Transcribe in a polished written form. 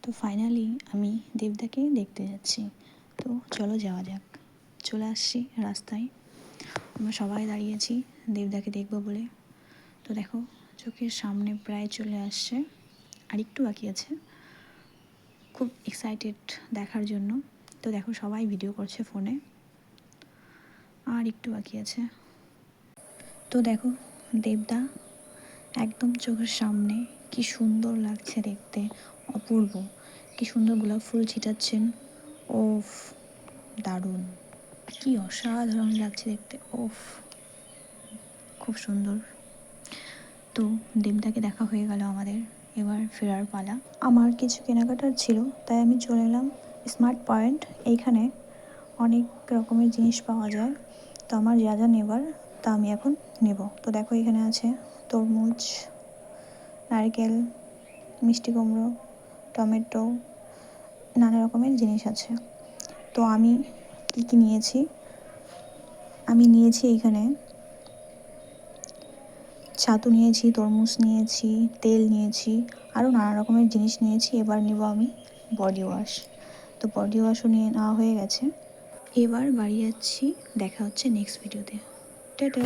তো ফাইনালি আমি দেবদাকে দেখতে যাচ্ছি। তো চলো যাওয়া যাক। চলে আসছি রাস্তায়, আমরা সবাই দাঁড়িয়েছি দেবদাকে দেখবো বলে। তো দেখো চোখের সামনে প্রায় চলে আসছে, আর একটু বাকি আছে। খুব এক্সাইটেড দেখার জন্য। তো দেখো সবাই ভিডিও করছে ফোনে, আর একটু বাকি আছে। তো দেখো দেবদা একদম চোখের সামনে, কি সুন্দর লাগছে দেখতে, অপূর্ব। কি সুন্দর গোলাপ ফুল ছিটাচ্ছেন, ওফ দারুণ, কি অসাধারণ লাগছে দেখতে, ওফ খুব সুন্দর। তো দেবদাকে দেখা হয়ে গেল আমাদের, এবার ফেরার পালা। আমার কিছু কেনাকাটার ছিল, তাই আমি চলে এলাম স্মার্ট পয়েন্ট। এইখানে অনেক রকমের জিনিস পাওয়া যায়, তো আমার যা যা নেবার তা আমি এখন নেব। তো দেখো এখানে আছে তরমুজ, নারকেল, মিষ্টি কুমড়ো, টমেটো, নানা রকমের জিনিস আছে। তো আমি কী কী নিয়েছি, আমি নিয়েছি এখানে ছাতু নিয়েছি, তরমুজ নিয়েছি, তেল নিয়েছি, আরও নানা রকমের জিনিস নিয়েছি। এবার নেব আমি বডি ওয়াশ। তো বডি ওয়াশও নিয়ে নেওয়া হয়ে গেছে। এবার বাড়ি যাচ্ছি, দেখা হচ্ছে নেক্সট ভিডিওতে। টাটা।